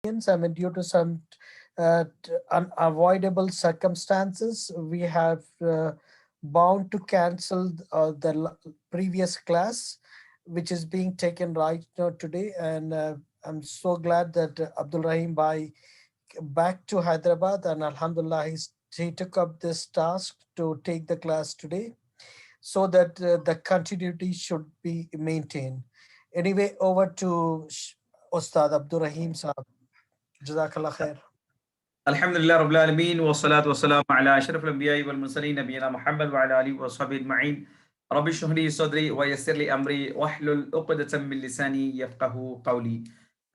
I mean, due to some unavoidable circumstances, we have bound to cancel the previous class, which is being taken right now today. And I'm so glad that Abdul Rahim Bhai back to Hyderabad, and Alhamdulillah, he took up this task to take the class today so that the continuity should be maintained. Anyway, over to Ustad Abdul Rahim Saab. Jazakallah khair. الحمد لله رب العالمين والصلاة والسلام على أشرف الأنبياء والمرسلين نبينا محمد وعلى آله وصحبه أجمعين رب اشرح لي صدري ويسر لي أمري واحلل عقدة من لساني يفقهوا قولي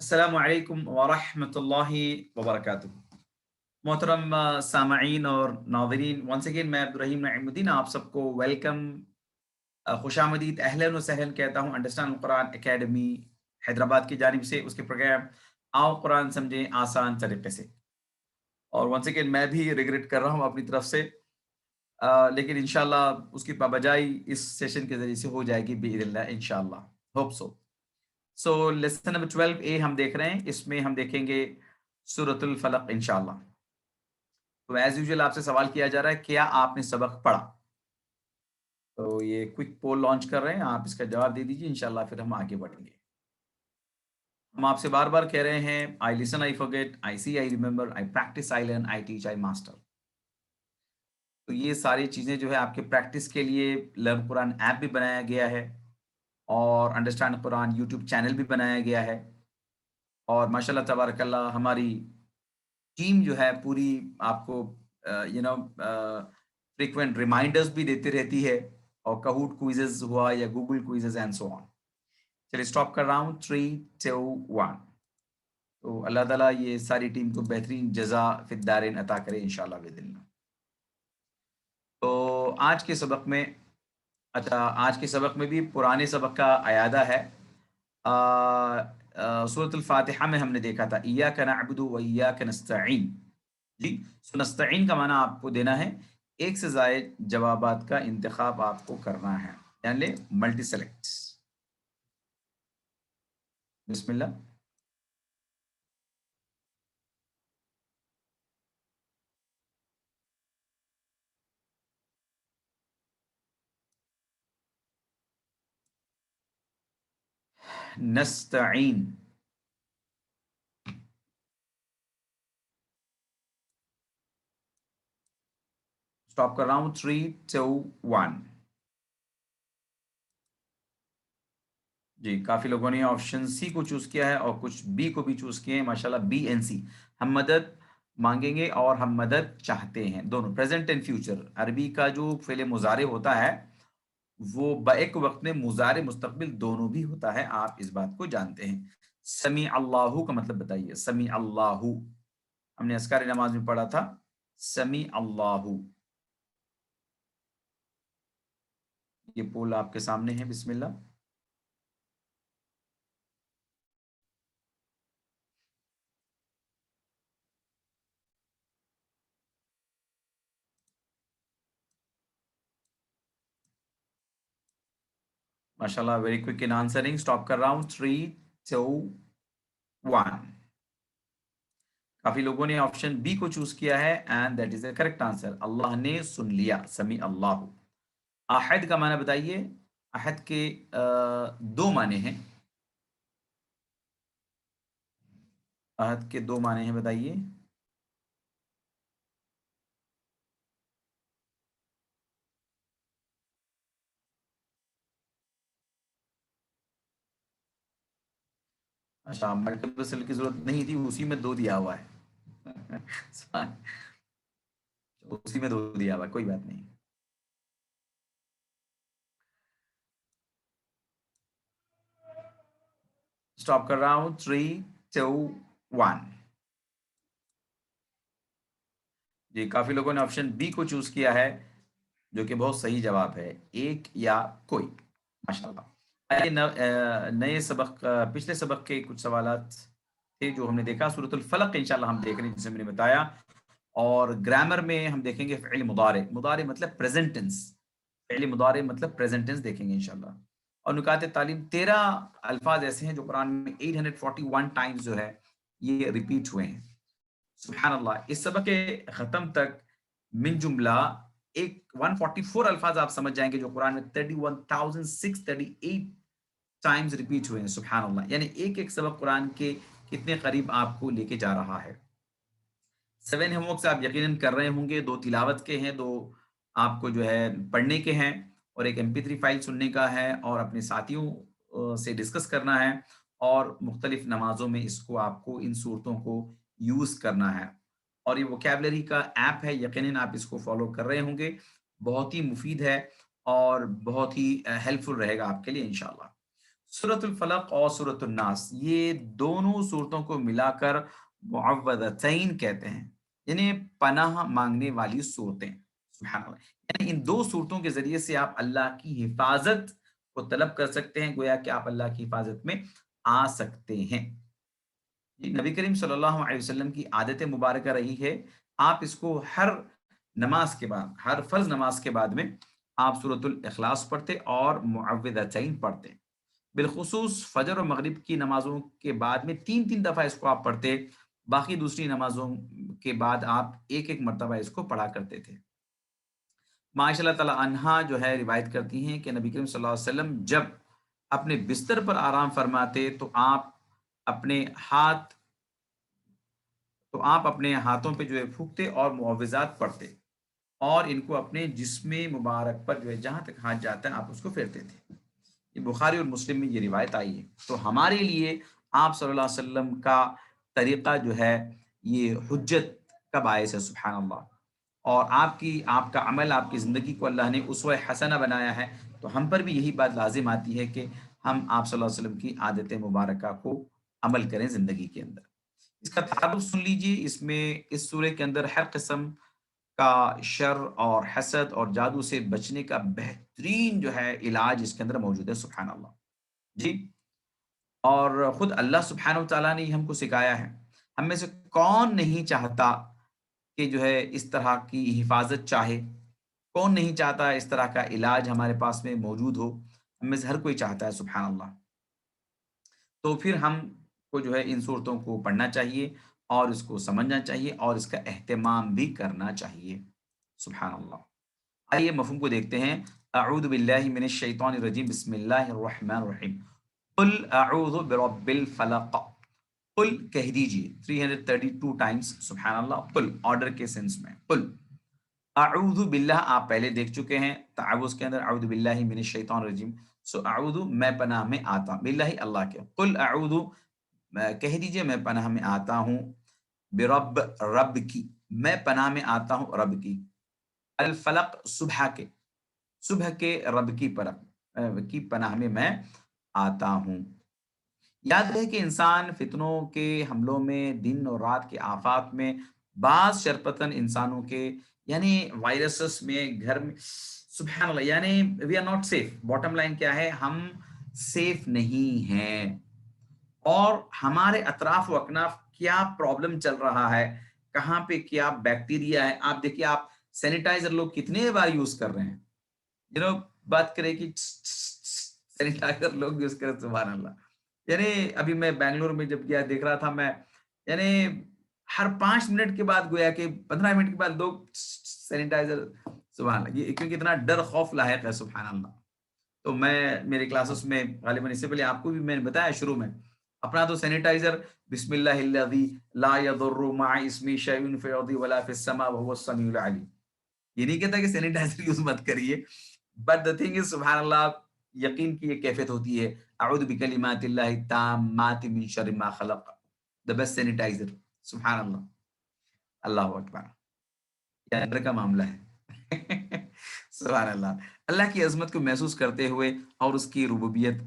السلام عليكم ورحمة الله وبركاته. محترم سامعین اور ناظرین، ونس اگین میں عبدالرحیم نعیم الدین آپ سب کو ویلکم، خوش آمدید، اہلاً و سہلاً کہتا ہوں انڈرسٹینڈ قرآن اکیڈمی حیدرآباد کی جانب سے، اس کے پروگرام آؤ قرآن سمجھیں آسان طریقے سے. اور ونس اگین میں بھی ریگریٹ کر رہا ہوں اپنی طرف سے، لیکن انشاءاللہ اس کی پابجائی اس سیشن کے ذریعے سے ہو جائے گی باذن اللہ انشاءاللہ، ہوپ سو. سو لیسن نمبر 12A ہم دیکھ رہے ہیں، اس میں ہم دیکھیں گے سورۃ الفلق انشاءاللہ. تو ایز یوزول آپ سے سوال کیا جا رہا ہے کیا آپ نے سبق پڑھا؟ تو یہ کوئک پول لانچ کر رہے ہیں، آپ اس کا جواب دے دیجیے، انشاءاللہ پھر ہم آگے بڑھیں گے. ہم آپ سے بار بار کہہ رہے ہیں I listen I forget, I see I remember, I practise I learn, I teach I master. تو یہ ساری چیزیں جو ہے آپ کے پریکٹس کے لیے لرن قرآن ایپ بھی بنایا گیا ہے، اور انڈرسٹینڈ قرآن یوٹیوب چینل بھی بنایا گیا ہے، اور ماشاءاللہ تبارک اللہ ہماری ٹیم جو ہے پوری آپ کو فریکوینٹ ریمائنڈرز بھی دیتی رہتی ہے، اور کہوٹ کوئزز ہوا یا گوگل کوئزز اینڈ سو آن. چلیے اسٹاپ کر رہا ہوں، 3 2 1. تو اللہ تعالیٰ یہ ساری ٹیم کو بہترین جزا فی الدارین عطا کرے انشاءاللہ باذن اللہ. تو آج کے سبق میں آج کے سبق میں بھی پرانے سبق کا اعادہ ہے. سورۃ الفاتحہ میں ہم نے دیکھا تھا ایاک نعبد و ایاک نستعین. جی، سو نستعین کا معنی آپ کو دینا ہے، ایک سے زائد جوابات کا انتخاب آپ کو کرنا ہے، یعنی ملٹی سلیکٹ. بسم اللہ. نستعین. اسٹاپ کر رہا ہوں، 3 2 1. جی، کافی لوگوں نے آپشن سی کو چوز کیا ہے اور کچھ بی کو بھی چوز کیے ہیں، ماشاءاللہ بی اینڈ سی. ہم مدد مانگیں گے اور ہم مدد چاہتے ہیں، دونوں پریزنٹ اینڈ فیوچر. عربی کا جو فعل مضارع ہوتا ہے وہ بیک وقت میں مضارع مستقبل دونوں بھی ہوتا ہے، آپ اس بات کو جانتے ہیں. سمیع اللہ کا مطلب بتائیے. سمیع اللہ ہم نے اذکار نماز میں پڑھا تھا، سمیع اللہ. یہ پول آپ کے سامنے ہے، بسم اللہ. ماشاءاللہ ویری کوئک ان آنسرنگ. اسٹاپ کر رہا ہوں، 3 2 1. کافی لوگوں نے آپشن بی کو چوز کیا ہے and that is a correct answer. اللہ نے سن لیا، سمیع اللہ. احد کا معنی بتائیے. احد کے دو معنی ہیں. احد کے دو معنی ہیں، بتائیے. اچھا، ملٹیپل سیل کی ضرورت نہیں تھی، اسی میں 2 دیا ہوا ہے. اسی میں 2 دیا ہوا ہے، کوئی بات نہیں. اسٹاپ کر رہا ہوں، 3 2 1. جی، کافی لوگوں نے آپشن بی کو چوز کیا ہے جو کہ بہت صحیح جواب ہے، ایک یا کوئی. ماشاءاللہ. نئے سبق، پچھلے سبق کے کچھ سوالات تھے جو ہم نے دیکھا. سورۃ الفلق انشاءاللہ ہم دیکھ رہے ہیں جسے میں نے بتایا، اور گرامر میں ہم دیکھیں گے فعل مضارع. مضارع مطلب پریزنٹ ٹینس، فعل مضارع مطلب پریزنٹ ٹینس دیکھیں گے انشاءاللہ. اور نکات تعلیم 13 الفاظ ایسے ہیں جو قرآن میں 841 ٹائمز جو ہے یہ ریپیٹ ہوئے ہیں. سبحان اللہ. اس سبق ختم تک من جملہ ایک 144 الفاظ آپ سمجھ جائیں گے جو قرآن میں 31,638 ٹائمز ریپیٹ ہوئے ہیں. سبحان اللہ. یعنی ایک ایک سبق قرآن کے کتنے قریب آپ کو لے کے جا رہا ہے. 7 ہوم ورکس آپ یقیناً کر رہے ہوں گے. 2 تلاوت کے ہیں, 2 آپ کو جو ہے پڑھنے کے ہیں, اور ایک MP3 فائل سننے کا ہے, اور اپنے ساتھیوں سے ڈسکس کرنا ہے, اور مختلف نمازوں میں اس کو آپ کو ان صورتوں کو یوز کرنا ہے. اور یہ ووکیبلری کا ایپ ہے, یقیناً آپ اس کو فالو کر رہے ہوں گے. بہت ہی مفید ہے اور بہت ہی ہیلپ فل رہے گا آپ کے لیے انشاءاللہ. سورۃ الفلق اور سورۃ الناس, یہ دونوں صورتوں کو ملا کر معوذتین کہتے ہیں, یعنی پناہ مانگنے والی صورتیں. سبحان اللہ. یعنی ان 2 صورتوں کے ذریعے سے آپ اللہ کی حفاظت کو طلب کر سکتے ہیں, گویا کہ آپ اللہ کی حفاظت میں آ سکتے ہیں. یہ نبی کریم صلی اللہ علیہ وسلم کی عادت مبارکہ رہی ہے. آپ اس کو ہر نماز کے بعد, ہر فرض نماز کے بعد میں آپ سورۃ الاخلاص پڑھتے اور معوذتین پڑھتے. بالخصوص فجر اور مغرب کی نمازوں کے بعد میں 3 دفعہ اس کو آپ پڑھتے. باقی دوسری نمازوں کے بعد آپ ایک ایک مرتبہ اس کو پڑھا کرتے تھے. معاشہ اللہ تعالیٰ عنہا جو ہے روایت کرتی ہیں کہ نبی کریم صلی اللہ علیہ وسلم جب اپنے بستر پر آرام فرماتے تو آپ اپنے ہاتھوں پہ جو ہے پھونکتے اور معوذات پڑھتے, اور ان کو اپنے جسم مبارک پر جو ہے جہاں تک ہاتھ جاتا ہے آپ اس کو پھیرتے تھے. یہ بخاری اور مسلم میں یہ روایت آئی ہے. تو ہمارے لیے آپ صلی اللہ علیہ وسلم کا طریقہ جو ہے یہ حجت کا باعث ہے. سبحان اللہ. اور آپ کا عمل, آپ کی زندگی کو اللہ نے اسوہ حسنہ بنایا ہے. تو ہم پر بھی یہی بات لازم آتی ہے کہ ہم آپ صلی اللہ علیہ وسلم کی عادت مبارکہ کو عمل کریں زندگی کے اندر. اس کا تعارف سن لیجئے. اس میں اس سورہ کے اندر ہر قسم کا شر اور حسد اور جادو سے بچنے کا بہترین جو ہے علاج اس کے اندر موجود ہے. سبحان اللہ. جی, اور خود اللہ سبحانہ و تعالیٰ نے ہی ہم کو سکھایا ہے. ہم میں سے کون نہیں چاہتا کہ جو ہے اس طرح کی حفاظت چاہے؟ کون نہیں چاہتا اس طرح کا علاج ہمارے پاس میں موجود ہو؟ ہم میں سے ہر کوئی چاہتا ہے. سبحان اللہ. تو پھر ہم کو جو ہے ان صورتوں کو پڑھنا چاہیے اور اس کو سمجھنا چاہیے اور اس کا اہتمام بھی کرنا چاہیے. سبحان اللہ. آئیے مفہوم کو دیکھتے ہیں. اعوذ باللہ من الشیطان الرجیم. بسم اللہ الرحمن الرحیم. قل اعوذ برب الفلق. قل کہہ دیجئے 332 ٹائمز. سبحان اللہ. قل آرڈر کے سینس میں. قل اعوذ باللہ آپ پہلے دیکھ چکے ہیں تعوذ کے اندر. اعوذ باللہ من الشیطان الرجیم. سو اعوذ میں پناہ میں آتا ہوں باللہ اللہ کے. قل اعوذ کہہ دیجئے میں پناہ میں آتا ہوں برب رب کی, میں پناہ میں آتا ہوں رب کی. الفلق صبح کے رب کی پناہ میں آتا ہوں. یاد رہے کہ انسان فتنوں کے حملوں میں, دن اور رات کے آفات میں, بعض شرپتن انسانوں کے یعنی وائرسز میں, گھر میں, سبحان اللہ, یعنی we are not safe. Bottom line کیا ہے؟ ہم سیف نہیں ہیں. اور ہمارے اطراف و اکناف کیا پرابلم چل رہا ہے, کہاں پہ کیا بیکٹیریا ہے. آپ دیکھیے, آپ سینیٹائزر لوگ کتنے بار یوز کر رہے ہیں. بات کرے کہ سینیٹائزر لوگ یوز کریں. سبحان اللہ. یعنی ابھی میں بنگلور میں جب گیا دیکھ رہا تھا میں, یعنی ہر 5 منٹ کے بعد گویا کہ 15 منٹ کے بعد لوگ سینیٹائزر. سبحان اللہ. یہ کیونکہ اتنا ڈر خوف لاحق ہے. سبحان اللہ. تو میں میرے کلاسز میں غالباً اس سے پہلے آپ کو بھی میں نے بتایا شروع میں, اپنا تو سینیٹائزر بسم اللہ الذی لا یضر مع اسمہ شیء فی الارض ولا فی السماء وهو السمیع العلیم. یہ نہیں کہتا کہ سینیٹائزر یوز مت کریے, بٹ the thing is سبحان اللہ, یقین کی یہ کیفیت ہوتی ہے. اعوذ بکلمات اللہ التامات من شر ما خلق, the best sanitizer. سبحان اللہ. اللہ اکبر. یہ ڈر کا معاملہ ہے. سبحان اللہ. اللہ کی عظمت کو محسوس کرتے ہوئے اور اس کی ربوبیت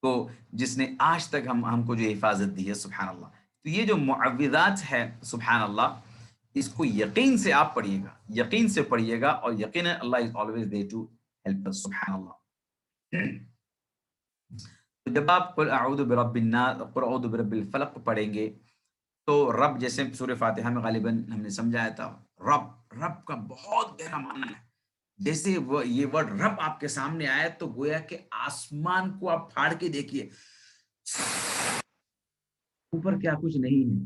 کو جس نے آج تک ہم کو جو حفاظت دی ہے. سبحان اللہ. تو یہ جو معوذات ہے سبحان اللہ, اس کو یقین سے آپ پڑھیے گا, یقین سے پڑھیے گا, اور یقیناً اللہ از always there to help us. سبحان اللہ. تو جب آپ قل اعوذ برب الناس, قل اعوذ برب الفلق پڑھیں گے تو رب, جیسے سورہ فاتحہ میں غالباً ہم نے سمجھایا تھا, رب کا بہت گہرا معنی ہے. جیسے یہ ورڈ رب آپ کے سامنے آیا تو گویا کہ آسمان کو آپ پھاڑ کے دیکھیے, اوپر کیا کچھ نہیں ہے،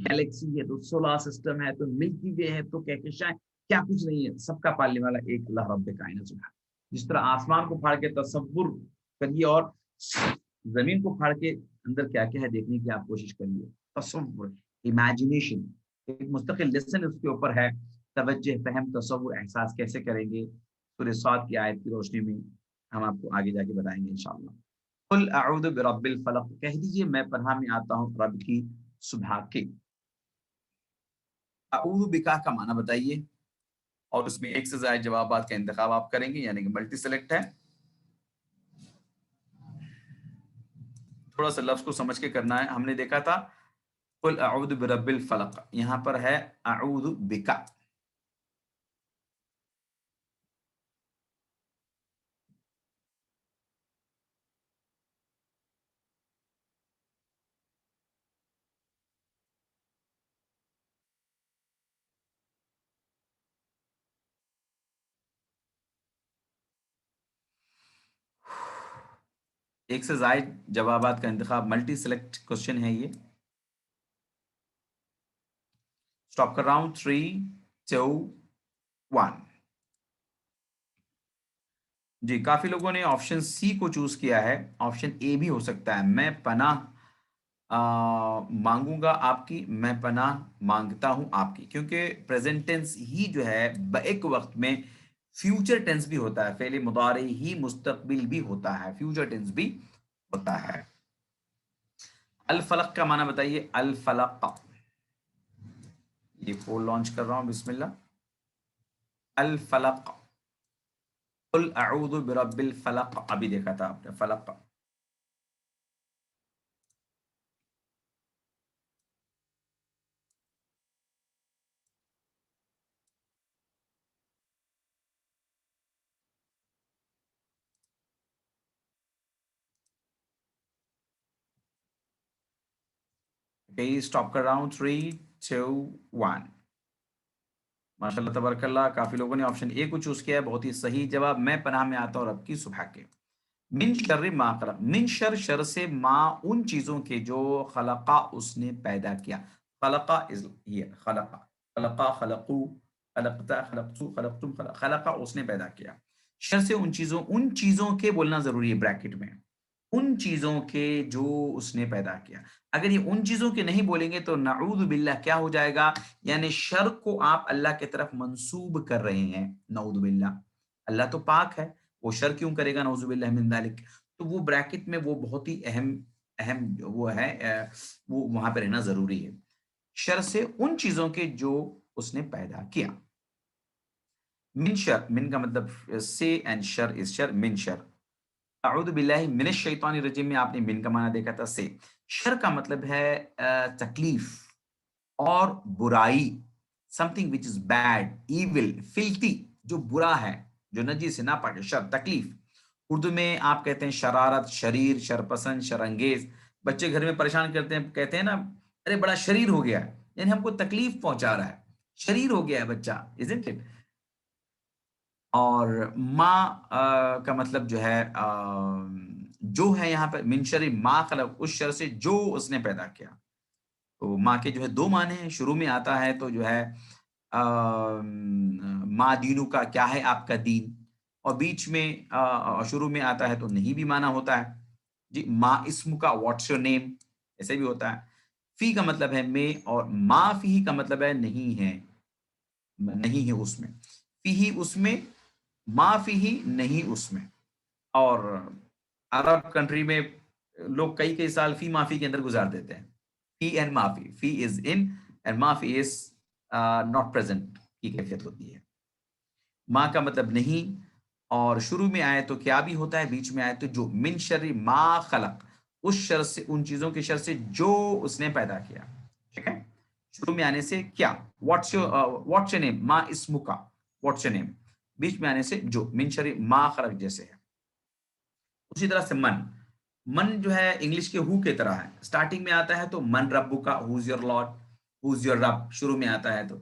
گیلیکسی ہے تو سولار سسٹم ہے تو ملکی وے ہے تو کہکشاں، کیا کچھ نہیں ہے، سب کا پالنے والا ایک اللہ رب کائنات سبحانہ۔ جس طرح آسمان کو پھاڑ کے تصور کریے اور زمین کو پھاڑ کے اندر کیا کیا ہے دیکھنے کی آپ کوشش کریے، تصور، امیجنیشن، ایک مستقل لیسن اس کے اوپر ہے، توجہ، فہم، تصور، احساس کیسے کریں گے، سورہ صاد کی آیت کی روشنی میں ہم آپ کو آگے جا کے بتائیں گے انشاءاللہ۔ قل اعوذ برب الفلق، کہہ دیجئے میں پناہ میں آتا ہوں رب کی صبح کے۔ اعوذ بکا کا معنی بتائیے، اور اس میں ایک سے زائد جوابات کا انتخاب آپ کریں گے، یعنی کہ ملٹی سلیکٹ ہے۔ تھوڑا سا لفظ کو سمجھ کے کرنا ہے، ہم نے دیکھا تھا قل اعوذ برب الفلق، یہاں پر ہے اعوذ بکا۔ ایک سے زائد جوابات کا انتخاب، ملٹی سلیکٹ کوشچن ہے یہ۔ سٹاپ کر رہا ہوں، 3 2 1۔ جی کافی لوگوں نے آپشن سی کو چوز کیا ہے، آپشن اے بھی ہو سکتا ہے، میں پناہ مانگوں گا آپ کی، میں پناہ مانگتا ہوں آپ کی، کیونکہ پریزنٹ ٹینس ہی جو ہے ایک وقت میں فیوچر ٹینس بھی ہوتا ہے، فعل مضارع ہی مستقبل بھی ہوتا ہے، فیوچر ٹینس بھی ہوتا ہے۔ الفلق کا معنی بتائیے، الفلق، یہ پول لانچ کر رہا ہوں، بسم اللہ۔ الفلق، قل اعوذ برب الفلق، ابھی دیکھا تھا آپ نے فلق۔ اسٹاپ کر رہا ہوں، 3 2 1۔ ماشاء اللہ تبارک اللہ، کافی لوگوں نے آپشن اے کو چوز کیا ہے، بہت ہی صحیح جواب، میں پناہ میں آتا ہوں رب کی صبح کے۔ من شر ما خلق، من شر، شر سے، ما ان چیزوں کے جو خلقا اس نے پیدا کیا، خلقا خلقا، خلقا، خلقو، خلقتا، خلقتو، خلقتم، خلقا اس نے پیدا کیا، شر سے ان چیزوں کے بولنا ضروری ہے بریکٹ میں، ان چیزوں کے جو اس نے پیدا کیا۔ اگر یہ ان چیزوں کے نہیں بولیں گے تو نعوذ باللہ کیا ہو جائے گا، یعنی شر کو آپ اللہ کی طرف منسوب کر رہے ہیں، نعوذ باللہ، اللہ تو پاک ہے، وہ شر کیوں کرے گا، نعوذ باللہ من ذالک۔ تو وہ بریکٹ میں وہ بہت ہی اہم وہ ہے، وہ وہاں پہ رہنا ضروری ہے، شر سے ان چیزوں کے جو اس نے پیدا کیا۔ من شر، من کا مطلب سے، اینڈ شر از شر، من شر۔ اعوذ باللہ من الشیطان الرجیم میں آپ نے من کا معنی دیکھا تھا سے، شر کا مطلب ہے تکلیف اور برائی، something which is bad, evil, filthy، جو برا ہے، جو نجیس ہے، ناپاک ہے، شر، تکلیف۔ اردو میں آپ کہتے ہیں شرارت، شریر، شرپسند، شرانگیز، بچے گھر میں پریشان کرتے ہیں، کہتے ہیں نا ارے بڑا شریر ہو گیا ہے، یعنی ہم کو تکلیف پہنچا رہا ہے، شریر ہو گیا ہے بچہ، isn't it؟ اور ما کا مطلب جو ہے جو ہے، یہاں پر من شر ما خلق، اس شر سے جو اس نے پیدا کیا۔ تو ماں کے جو ہے دو معنی ہیں، شروع میں آتا ہے تو جو ہے ما دینو کا، کیا ہے آپ کا دین، اور بیچ میں شروع میں آتا ہے تو نہیں بھی معنی ہوتا ہے، جی ما اسم کا، واٹس یور نیم، ایسے بھی ہوتا ہے۔ فی کا مطلب ہے میں، اور ما فی کا مطلب ہے نہیں ہے، نہیں ہے اس میں، فی اس میں، ما فی نہیں اس میں۔ اور عرب کنٹری میں لوگ کئی سال فی مافی کے اندر گزار دیتے ہیں، فی اینڈ مافی، فی از ان اینڈ مافی از ناٹ پریزنٹ کی کیفیت ہوتی ہے۔ ما کا مطلب نہیں، اور شروع میں آئے تو کیا بھی ہوتا ہے، بیچ میں آئے تو جو، من شر ما خلق، اس شر سے، ان چیزوں کے شر سے جو اس نے پیدا کیا، ٹھیک ہے، شروع میں آنے سے کیا، واٹس یور نیم، ما اسم کا، واٹس یور نیم، بیچ میں آنے سے جو، من شر ما خلق جیسے ہے۔ اسی طرح سے من جو ہے انگلش کے ہو کی طرح ہے، سٹارٹنگ میں آتا ہے تو من ربو کا، who's your lord, who's your رب، شروع میں آتا ہے تو،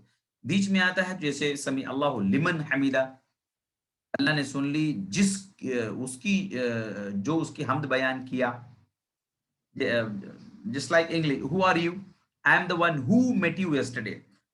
بیچ میں آتا ہے جیسے سمی اللہ لمن حمیدہ، اللہ نے سن لی اس کی جو اس کی حمد بیان کیا، just like English, who are you? I am the one who met you yesterday.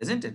isn't it?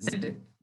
isn't it?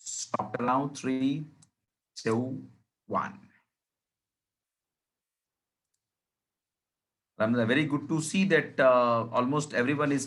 Stop around 3, 2, 1. Very good to see that almost everyone is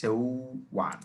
2, 1.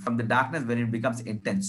From the darkness when it becomes intense,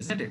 isn't it?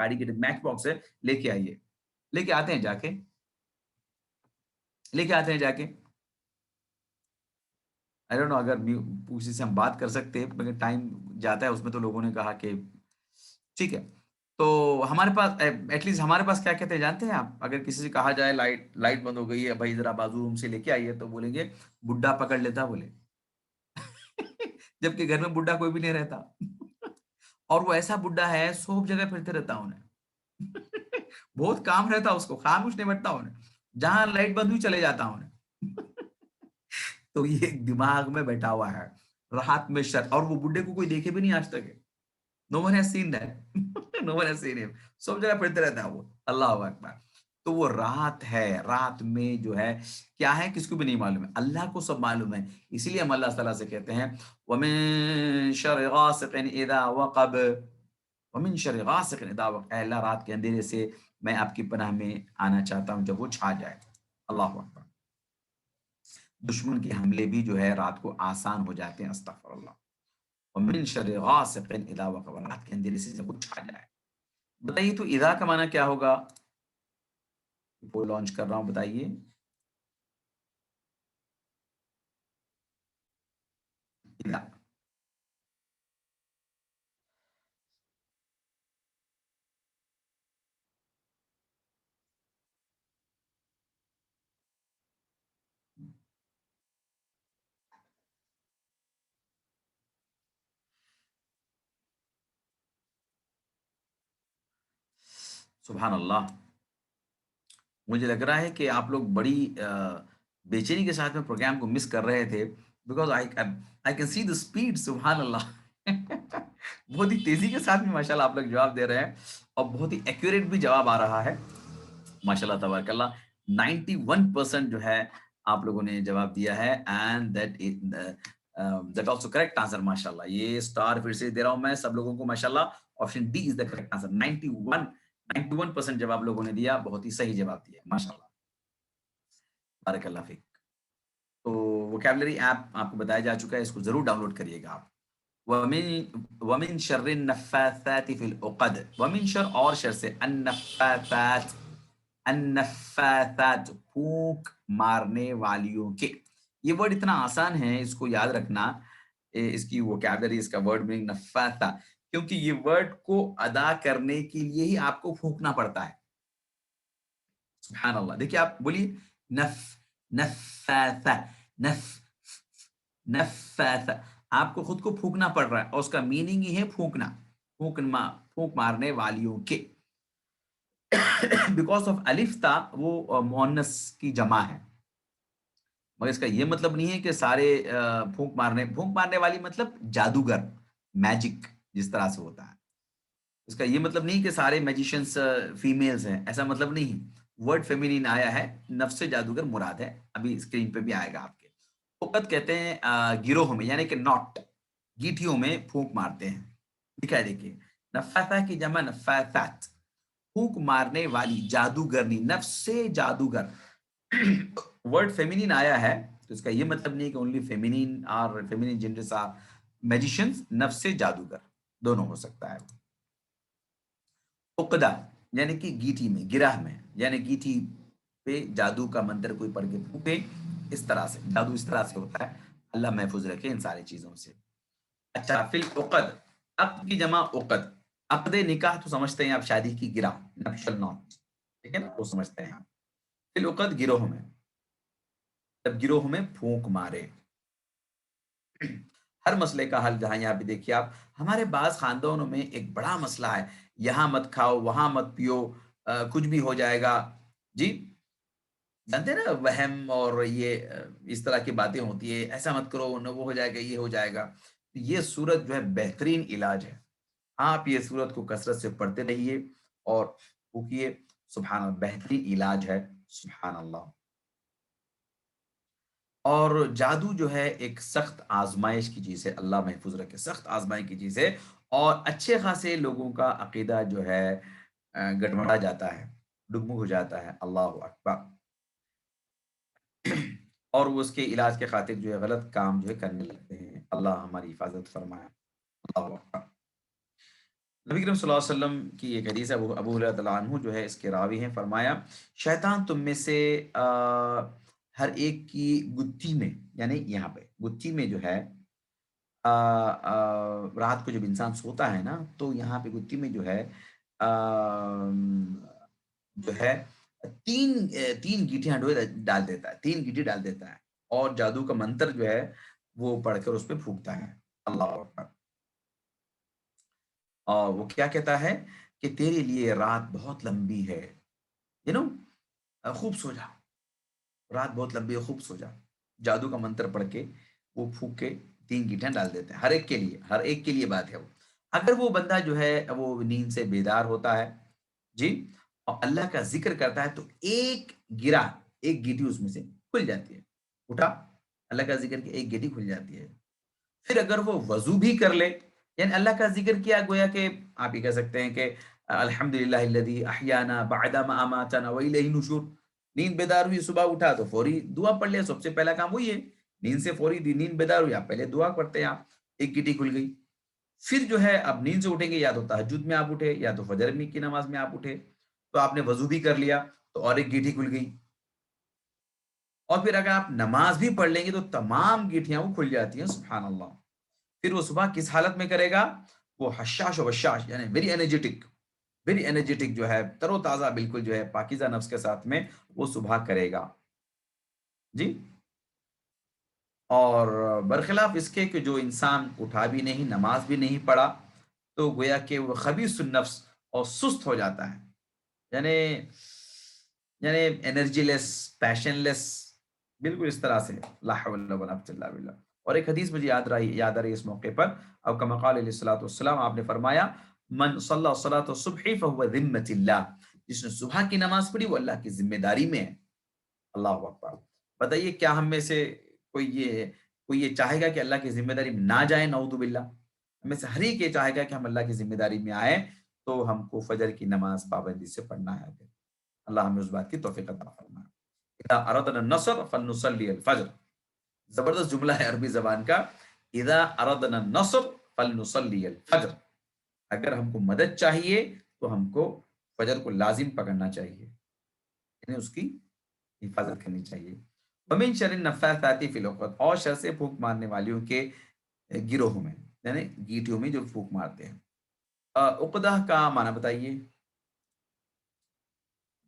گاڑی کے match box ہے، لے کے آئیے. لے کے آتے ہیں جا کے، لے کے آتے ہیں جا کے. آئی ڈونٹ نو اگر اسی سے ہم بات کر سکتے ہیں، مگر ٹائم جاتا ہے اس میں، تو لوگوں نے کہا کہ ٹھیک ہے. تو ہمارے پاس ایٹ لیسٹ ہمارے پاس کیا کہتے ہیں جانتے ہیں آپ؟ اگر کسی سے کہا جائے لائٹ بند ہو گئی ہے بھائی، ذرا بازو روم سے لے کے آئیے، تو بولیں گے بڈھا پکڑ لیتا بولے. جبکہ گھر میں بڈھا کوئی بھی نہیں رہتا. اور وہ ایسا بڈھا ہے، سوب جگہ پھرتے رہتا انہیں. بہت کام رہتا اس کو، خاموش نہیں بیٹھتا انہیں، جہاں لائٹ بند ہوئی چلے جاتا انہیں. تو یہ دماغ میں بیٹھا ہوا ہے، رات میں شر. اور وہ بڈھے کو کوئی دیکھے بھی نہیں آج تک ہے. No one has seen that. No one has seen him. سب جگہ پھرتے رہتا ہے وہ. اللہ اکبر. تو وہ رات ہے، رات میں جو ہے کیا ہے کس کو بھی نہیں معلوم ہے، اللہ کو سب معلوم ہے. اسی لیے ہم اللہ تعالیٰ سے کہتے ہیں وَمِن شَرِّ غَاسِقٍ إِذَا وَقَبَ. وَمِن شَرِّ غَاسِقٍ إِذَا وَقَبَ. اے اللہ رات کے اندھیرے سے میں آپ کی پناہ میں آنا چاہتا ہوں جب وہ چھا جائے. اللہ اکبر. دشمن کے حملے بھی جو ہے رات کو آسان ہو جاتے ہیں. استغفر اللہ. وَمِن شَرِّ غَاسِقٍ إِذَا وَقَبَ. رات کے اندھیرے سے جب وہ چھا جائے. بتائیے تو اذا کا معنی کیا ہوگا؟ وہ لانچ کر رہا ہوں، بتائیے. اذا. سبحان اللہ. مجھے لگ رہا ہے کہ آپ لوگ بڑی بے چینی کے ساتھ میں پروگرام کو مس کر رہے تھے، because I can see the speed. سبحان اللہ. بہت ہی تیزی کے ساتھ میں ماشاء اللہ آپ لوگ جواب دے رہے ہیں، اور بہت ہی ایکوریٹ بھی جواب آ رہا ہے. ماشاء اللہ تبارک اللہ. 91% جو ہے آپ لوگوں نے جواب دیا ہے، and that also correct answer. ماشاء اللہ. یہ اسٹار پھر سے دے رہا ہوں میں سب لوگوں کو. ماشاء اللہ. Option D is the correct answer. 91% جواب لوگوں نے دیا، بہت ہی صحیح جواب دیا. ماشاء اللہ. بارک اللہ فیک. تو ووکیبلری ایپ آپ کو بتایا جا چکا ہے، اس کو ضرور ڈاؤن لوڈ کریے گا آپ. ومن شر النفاثات فی العقد. ومن شر اور شر سے، النفاثات. النفاثات پھونک مارنے والیوں کے. یہ ورڈ اتنا آسان ہے، اس کو یاد رکھنا. اس کی ووکیبلری، اس کا ورڈ میننگ نفاثہ، کیونکہ یہ ورڈ کو ادا کرنے کے لیے ہی آپ کو پھونکنا پڑتا ہے. سبحان اللہ. دیکھیے آپ بولیے نفاثہ. نفاثہ. آپ کو خود کو پھونکنا پڑ رہا ہے، اور اس کا میننگ ہی ہے پھونکنا. پھونک مارنے والیوں کے. بیکاز آف الف تھا، وہ مؤنث کی جمع ہے، مگر اس کا یہ مطلب نہیں ہے کہ سارے پھونک مارنے والی مطلب جادوگر، میجک جس طرح سے ہوتا ہے. اس کا یہ مطلب نہیں کہ سارے میجیشنس فیمیلز ہیں، ایسا مطلب نہیں. ورڈ فیمینین آیا ہے، نفس جادوگر مراد ہے. ابھی اسکرین پہ بھی آئے گا آپ کے. وقت کہتے ہیں گروہ میں، یعنی کہ ناٹ، گیٹھیوں میں پھونک مارتے ہیں. لکھا ہے دیکھیے، نفاثہ کی جمع نفاثات. پھونک مارنے والی، جادوگرنی، نفس سے جادوگر. ورڈ فیمینین آیا ہے، تو اس کا یہ مطلب نہیں کہ اونلی فیمینین اور فیمینین جنڈرز آر میجیشنز. نفس سے جادوگر دونوں ہو سکتا ہے. عقدہ یعنی کہ گیٹھی میں، گرہ میں، یعنی گیٹھی پہ جادو کا منتر کوئی پڑھ کے پھونکے. اس طرح سے جادو اس طرح سے ہوتا ہے. اللہ محفوظ رکھے ان ساری چیزوں سے. اچھا، فی العقد. عقد کی جمع عقد. عقد نکاح تو سمجھتے ہیں آپ، شادی کی گرہ، نپشل ناٹ، ٹھیک ہے نا، وہ سمجھتے ہیں. فی العقد گروہ میں، جب گروہ میں پھونک مارے. ہر مسئلے کا حل جہاں یہاں پہ دیکھیے آپ، ہمارے بعض خاندانوں میں ایک بڑا مسئلہ ہے، یہاں مت کھاؤ، وہاں مت پیو، کچھ بھی ہو جائے گا. جی جانتے ہیں نا، وہم اور یہ اس طرح کی باتیں ہوتی ہے، ایسا مت کرو، نہ وہ ہو جائے گا، یہ ہو جائے گا. یہ صورت جو ہے بہترین علاج ہے. آپ یہ صورت کو کثرت سے پڑھتے رہیے اور پھونکیے. سبحان اللہ، بہترین علاج ہے. سبحان اللہ. اور جادو جو ہے ایک سخت آزمائش کی چیز ہے. اللہ محفوظ رکھے. سخت آزمائش کی چیز ہے، اور اچھے خاصے لوگوں کا عقیدہ جو ہے گڑبڑا جاتا ہے، ڈگمگ ہو جاتا ہے. اللہ اکبر. اور وہ اس کے علاج کے خاطر جو ہے غلط کام جو ہے کرنے لگتے ہیں. اللہ ہماری حفاظت فرمائے. اللہ اکبر. نبی کریم صلی اللہ علیہ وسلم کی ایک حدیث ہے، ابو ہریرہ رضی اللہ عنہ جو ہے اس کے راوی ہیں، فرمایا شیطان تم میں سے ہر ایک کی گتھی میں، یعنی یہاں پہ گتھی میں جو ہے رات کو جب انسان سوتا ہے نا تو یہاں پہ گتھی میں جو ہے جو ہے تین گیٹیاں ڈال دیتا ہے، تین گیٹی ڈال دیتا ہے اور جادو کا منتر جو ہے وہ پڑھ کر اس پہ پھونکتا ہے. اللہ اکبر. اور وہ کیا کہتا ہے کہ تیرے لیے رات بہت لمبی ہے، یو نو خوب سو جا، رات بہت لمبی ہے، خوب سو جا. جادو کا منتر پڑھ کے وہ پھونک کے تین گیٹیاں ڈال دیتے ہیں، ہر ایک کے لیے، ہر ایک کے لیے بات ہے وہ. اگر وہ بندہ جو ہے وہ نیند سے بیدار ہوتا ہے جی اور اللہ کا ذکر کرتا ہے تو ایک گیٹی اس میں سے کھل جاتی ہے. اٹھا، اللہ کا ذکر کی ایک گیٹی کھل جاتی ہے. پھر اگر وہ وضو بھی کر لے، یعنی اللہ کا ذکر کیا، گویا کہ آپ یہ کہہ سکتے ہیں کہ الحمدللہ الذی احیانا بعد ما اماتنا والیہ النشور. نیند بیدار ہوئی، صبح اٹھا تو فوری دعا پڑھ لیا. سب سے پہلا کام وہی ہے، نیند سے فوری نیند بیدار ہوئی آپ پہلے دعا پڑھتے ہیں، آپ ایک گیٹی کھل گئی. پھر جو ہے اب نیند سے اٹھیں گے، یا تو تہجد میں آپ اٹھے یا تو فجر کی نماز میں آپ اٹھے، تو آپ نے وضو بھی کر لیا تو اور ایک گیٹی کھل گئی. اور پھر اگر آپ نماز بھی پڑھ لیں گے تو تمام گیٹیاں وہ کھل جاتی ہیں. سبحان اللہ. پھر وہ صبح کس حالت میں کرے گا؟ وہ حشاش و بشاش، یعنی ویری انرجیٹک جو ہے، تر و تازہ بالکل جو ہے پاکیزہ نفس کے ساتھ میں وہ صبح کرے گا جی. اور برخلاف اس کے کہ جو انسان اٹھا بھی نہیں، نماز بھی نہیں پڑھا، تو گویا کہ وہ خبیث النفس اور سست ہو جاتا ہے، یعنی انرجی لیس، پیشن لیس، بالکل اس طرح سے. لا حول ولا قوت الا باللہ. اور ایک حدیث مجھے یاد آ رہی ہے اس موقع پر، او کما قال علیہ الصلوۃ والسلام، آپ نے فرمایا من صلی صلاۃ الصبح فهو ذمۃ اللہ. جس نے صبح کی نماز پڑھی وہ اللہ کی ذمہ داری میں ہے. اللہ اکبر. بتائیے کیا ہم میں سے کوئی یہ چاہے گا کہ اللہ کی ذمہ داری میں نہ جائیں؟ نعوذ باللہ. ہم میں سے ہر ایک یہ چاہے گا کہ ہم اللہ کی ذمہ داری میں آئیں، تو ہم کو فجر کی نماز پابندی سے پڑھنا ہے. اللہ ہمیں اس بات کی توفیق عطا فرمائے. اذا اردنا النصر فلنصلي الفجر. زبردست جملہ ہے عربی زبان کا، اذا اردنا النصر فلنصلي الفجر. اگر ہم کو مدد چاہیے تو ہم کو فجر کو لازم پکڑنا چاہیے، یعنی اس کی حفاظت کرنی چاہیے. ومن شر النفاثات فی العقد. اور شر سے پھونک مارنے والیوں کے گروہوں میں، یعنی گیٹیوں میں جو پھونک مارتے ہیں. عقدہ کا معنی بتائیے.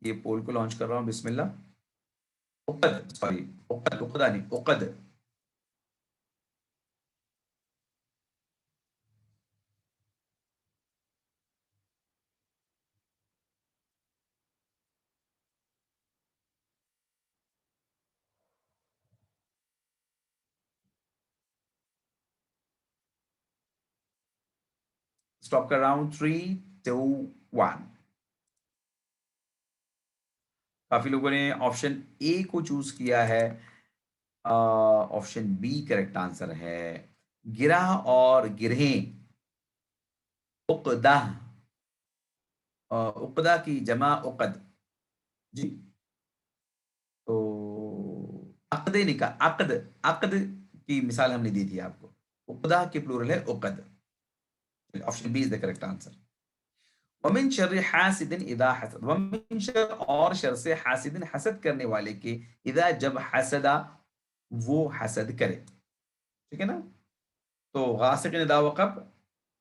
یہ پول کو لانچ کر رہا ہوں، بسم اللہ. عقد، سوری عقدہ نہیں، عقد. اسٹاپ کر رہا ہوں، 3 2 1. کافی لوگوں نے آپشن اے کو چوز کیا ہے. آپشن بی کریکٹ آنسر ہے. گرہ اور گرہیں، عقدہ، عقدہ کی جمع عقد جی. تو عقد نہیں کہا، عقد کی مثال ہم نے دی تھی آپ کو. عقدہ کی پلورل ہے عقد. Option B is the correct answer. ومن شر حاسد اذا حسد. ومن شر، اور شر سے، حاسد حسد کرنے والے کے، اذا جب حسدا وہ حسد کرے. ٹھیک ہے نا. تو غاسق اذا وقب،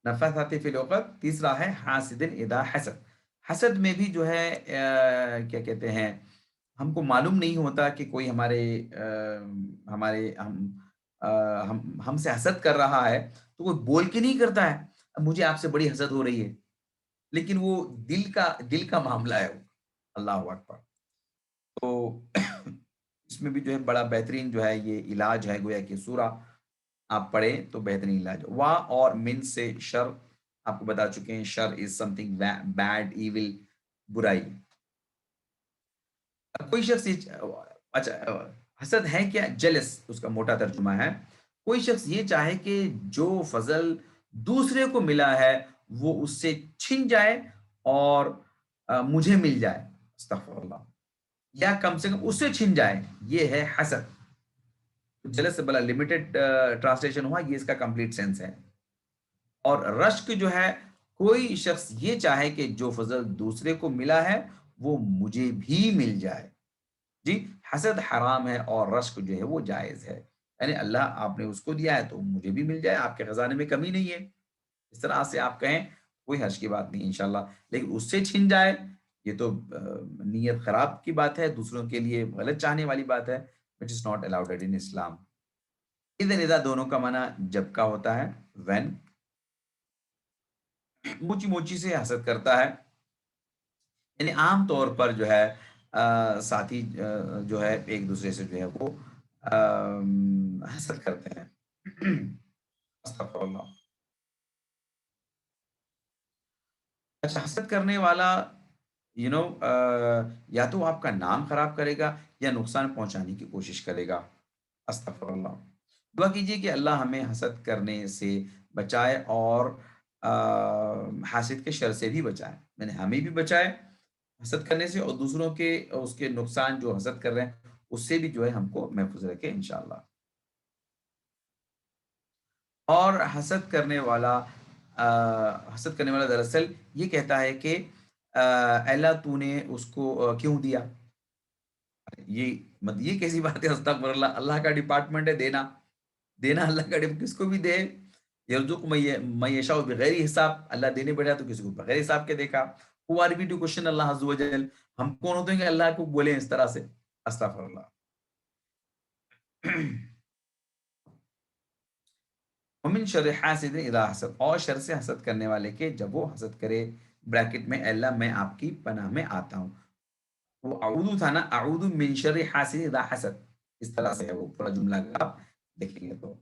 نفاثات فی العقد. تیسرا ہے حاسد اذا حسد. حسد میں بھی جو ہے کیا کہتے ہیں، ہم کو معلوم نہیں ہوتا کہ کوئی ہم سے حسد کر رہا ہے، تو وہ بول کے نہیں کرتا ہے مجھے آپ سے بڑی حسد ہو رہی ہے، لیکن وہ دل کا معاملہ ہے. اللہ اکبر. تو اس میں بھی جو ہے بڑا بہترین جو ہے یہ علاج ہے، گویا کہ سورہ آپ پڑھیں تو بہترین علاج. وا اور من سے شر آپ کو بتا چکے ہیں. شر از سم تھنگ بیڈ، ایول، برائی. کوئی شخص اچھا، حسد ہے کیا؟ جلس اس کا موٹا ترجمہ ہے. کوئی شخص یہ چاہے کہ جو فضل دوسرے کو ملا ہے وہ اس سے چھن جائے اور مجھے مل جائے، استغفر اللہ، یا کم سے کم اس سے چھن جائے، یہ ہے حسد. جلس سے بلا لمیٹڈ ٹرانسلیشن ہوا، یہ اس کا کمپلیٹ سینس ہے. اور رشک جو ہے کوئی شخص یہ چاہے کہ جو فضل دوسرے کو ملا ہے وہ مجھے بھی مل جائے. جی، حسد حرام ہے اور رشک جو ہے وہ جائز ہے. یعنی اللہ آپ نے اس کو دیا ہے تو مجھے بھی مل جائے، آپ کے خزانے میں کمی نہیں ہے. اس طرح سے آپ کہیں کوئی حرج کی بات نہیں انشاءاللہ. لیکن اس سے چھن جائے یہ تو نیت خراب کی بات ہے، دوسروں کے لیے غلط چاہنے والی بات ہے which is not allowed in اسلام. ادھر ادھر دونوں کا معنی جب کا ہوتا ہے when موچی موچی سے حسد کرتا ہے. یعنی عام طور پر جو ہے ساتھی جو ہے ایک دوسرے سے جو ہے وہ حسد کرتے ہیں. استغفر اللہ. اچھا، حسد کرنے والا یو نو یا تو آپ کا نام خراب کرے گا یا نقصان پہنچانے کی کوشش کرے گا. استغفر اللہ. دعا کیجیے کہ اللہ ہمیں حسد کرنے سے بچائے اور حاسد کے شر سے بھی بچائے. یعنی ہمیں بھی بچائے حسد کرنے سے اور دوسروں کے اس کے نقصان جو حسد کر رہے ہیں اس سے بھی جو ہے ہم کو محفوظ رکھے انشاءاللہ. اور حسد کرنے والا دراصل یہ کہتا ہے کہ اے اللہ تو نے اس کو کیوں دیا. یہ کیسی بات ہے؟ استغفر اللہ. اللہ کا ڈپارٹمنٹ ہے دینا. دینا اللہ کا کس کو بھی دے. یرزق من یشاء بغیر حساب. اللہ دینے بیٹھا تو کسی کو بغیر حساب کے دیکھا. Who are we to question اللہ عز و جل؟ ہم کون ہوتے ہیں کہ اللہ کو بولیں اس طرح سے؟ استغفر اللہ. ومن شر حاسد اذا حسد. اور شر سے حسد کرنے والے کے جب وہ حسد کرے. بریکٹ میں اے اللہ میں آپ کی پناہ میں آتا ہوں. وہ اعوذ تھا نا، اعوذ من شر حاسد اذا حسد. اس طرح سے ہے وہ پورا جملہ اگر آپ دیکھیں گے تو.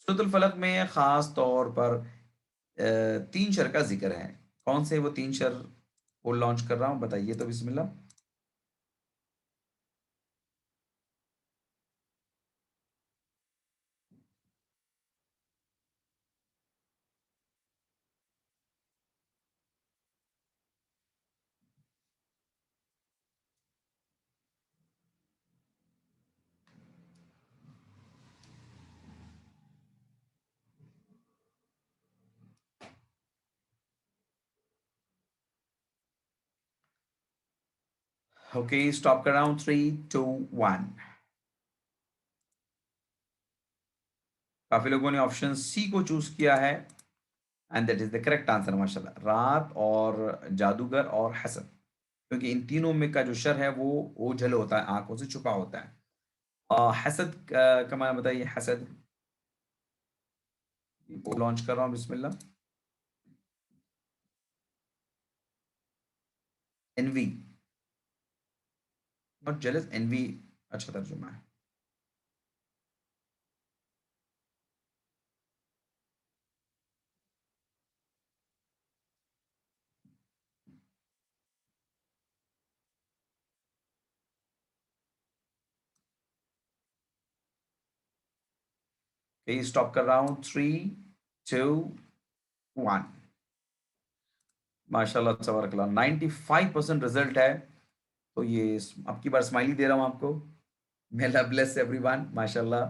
سورۃ الفلق میں خاص طور پر 3 شر کا ذکر ہے. کون سے وہ 3 شر وہ لانچ کر رہا ہوں بتائیے تو بسم اللہ. اوکے اسٹاپ کر رہا ہوں 3 2 1. کافی لوگوں نے آپشن سی کو چوز کیا ہے and that is the correct answer ماشاءاللہ. رات اور جادوگر اور حسد، کیونکہ ان تینوں میں کا جو شر ہے وہ اوجھل ہوتا ہے، آنکھوں سے چھپا ہوتا ہے. حسد کا معنی بتائیے. حسد لانچ کر رہا ہوں بسم اللہ. Envy not jealous. انوی اچھا ترجمہ ہے. اسٹاپ کر رہا ہوں 3 2 1. ماشاء اللہ تبارک اللہ 95% رزلٹ ہے. تو یہ اب کی بار اسمائلی دے رہا ہوں آپ کو. may Allah bless everyone. ماشاء اللہ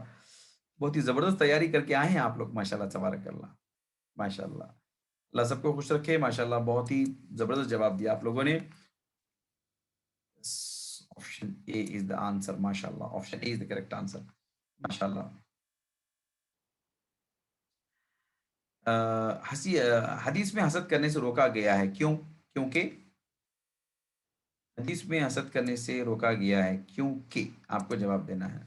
بہت ہی زبردست تیاری کر کے آئے ہیں آپ لوگ. ماشاء اللہ تبارک اللہ. ماشاء اللہ اللہ سب کو خوش رکھے. ماشاء اللہ بہت ہی زبردست جواب دیا آپ لوگوں نے. Option A is the answer. ماشاء اللہ option A is the correct answer. ماشاء اللہ. حدیث میں حسد کرنے سے روکا گیا ہے کیوں؟ کیونکہ حدیث میں حسد کرنے سے روکا گیا ہے کیونکہ آپ کو جواب دینا ہے.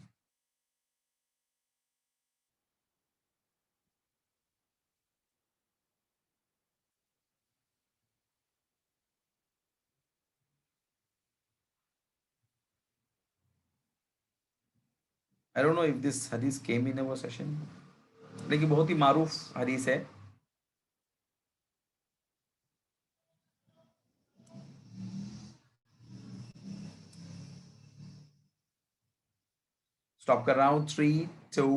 I don't know if this hadith came in our session. لیکن بہت ہی معروف حدیث ہے. اسٹاپ کر رہا ہوں 3 2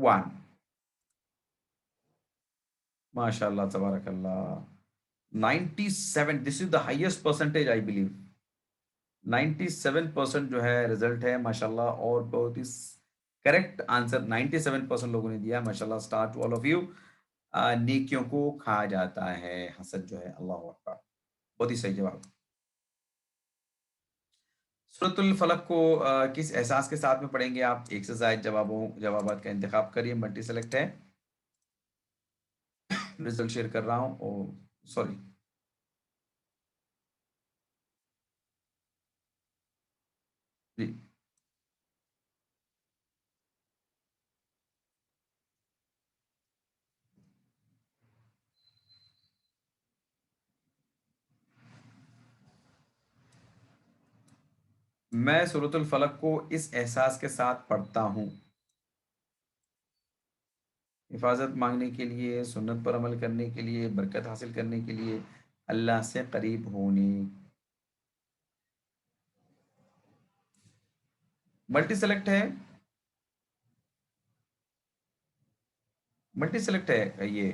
1. ماشاء اللہ تبارک اللہ 97. This is the highest percentage I believe. 97% جو ہے رزلٹ ہے ماشاء اللہ. اور بہت ہی کریکٹ آنسر 97% لوگوں نے دیا. ماشاء اللہ star to all of you. نیکیوں کو کھا جاتا ہے حسد جو ہے. اللہ اکبر. بہت ہی صحیح جواب. سورۃ الفلق کو کس احساس کے ساتھ میں پڑھیں گے آپ؟ ایک سے زائد جوابات کا انتخاب کریے. ملٹی سلیکٹ ہے. رزلٹ شیئر کر رہا ہوں. سوری. جی. میں سورۃ الفلق کو اس احساس کے ساتھ پڑھتا ہوں. حفاظت مانگنے کے لیے، سنت پر عمل کرنے کے لیے، برکت حاصل کرنے کے لیے، اللہ سے قریب ہونے. ملٹی سلیکٹ ہے. ملٹی سلیکٹ ہے یہ.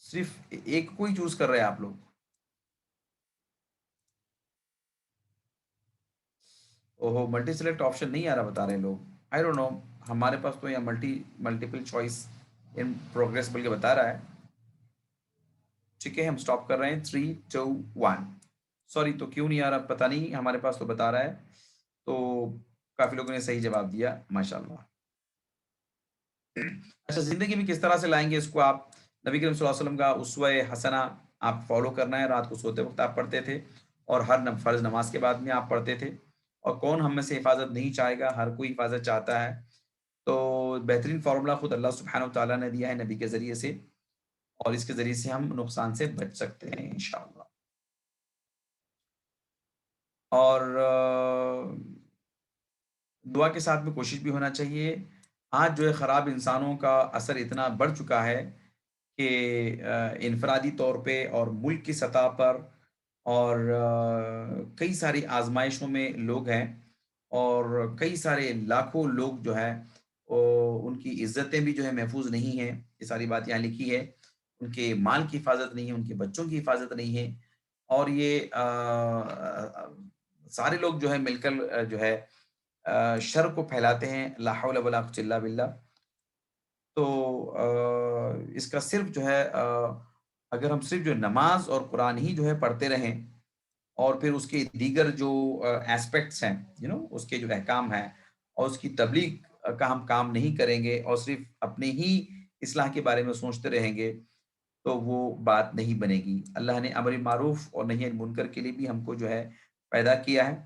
صرف ایک کو ہی چوز کر رہے ہیں آپ لوگ. اوہو، ملٹی سلیکٹ آپشن نہیں آ رہا بتا رہے ہیں لوگ. I don't know. ہمارے پاس تو یہاں ملٹیپل چوائس ان پروگریس بول کے بتا رہا ہے. ٹھیک ہے، ہم سٹاپ کر رہے ہیں. 3 2 1. سوری، تو کیوں نہیں آ رہا پتہ نہیں. ہمارے پاس تو بتا رہا ہے. تو کافی لوگوں نے صحیح جواب دیا. ماشاء اللہ. اچھا، زندگی میں کس طرح سے لائیں گے اس کو آپ؟ نبی کریم صلی اللہ علیہ وسلم کا اسوہ حسنہ آپ فالو کرنا ہے. رات کو سوتے وقت آپ پڑھتے تھے اور ہر فرض نماز کے بعد میں آپ پڑھتے تھے. اور کون ہم میں سے حفاظت نہیں چاہے گا؟ ہر کوئی حفاظت چاہتا ہے. تو بہترین فارمولا خود اللہ سبحانہ و تعالیٰ نے دیا ہے نبی کے ذریعے سے، اور اس کے ذریعے سے ہم نقصان سے بچ سکتے ہیں انشاءاللہ. اور دعا کے ساتھ میں کوشش بھی ہونا چاہیے. آج جو ہے خراب انسانوں کا اثر اتنا بڑھ چکا ہے کہ انفرادی طور پہ اور ملک کی سطح پر اور کئی ساری آزمائشوں میں لوگ ہیں، اور کئی سارے لاکھوں لوگ جو ہے ان کی عزتیں بھی جو ہے محفوظ نہیں ہیں. یہ ساری بات یہاں لکھی ہے. ان کے مال کی حفاظت نہیں ہے، ان کے بچوں کی حفاظت نہیں ہے. اور یہ سارے لوگ جو ہے مل کر جو ہے شر کو پھیلاتے ہیں. لا حول ولا قوة الا باللہ. تو اس کا صرف جو ہے اگر ہم صرف جو نماز اور قرآن ہی جو ہے پڑھتے رہیں، اور پھر اس کے دیگر جو ایسپیکٹس ہیں، اس کے جو احکام ہیں، اور اس کی تبلیغ کا ہم کام نہیں کریں گے اور صرف اپنے ہی اصلاح کے بارے میں سوچتے رہیں گے، تو وہ بات نہیں بنے گی. اللہ نے امر معروف اور نہی عن منکر کے لیے بھی ہم کو جو ہے پیدا کیا ہے.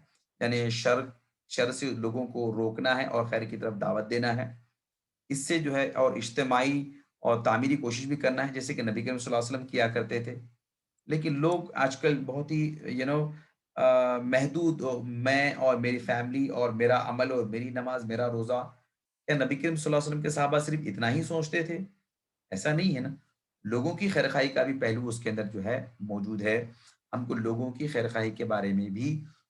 یعنی شر سے لوگوں کو روکنا ہے اور خیر کی طرف دعوت دینا ہے. اس سے جو ہے اور اجتماعی اور تعمیری کوشش بھی کرنا ہے، جیسے کہ نبی کریم صلی اللہ علیہ وسلم کیا کرتے تھے. لیکن لوگ آج کل بہت ہی محدود، میں اور میری فیملی اور میرا عمل اور میری نماز، میرا روزہ. کیا نبی کریم صلی اللہ علیہ وسلم کے صحابہ صرف اتنا ہی سوچتے تھے؟ ایسا نہیں ہے نا. لوگوں کی خیرخواہی کا بھی پہلو اس کے اندر جو ہے موجود ہے. ہم کو لوگوں کی خیرخواہی کے بارے میں بھی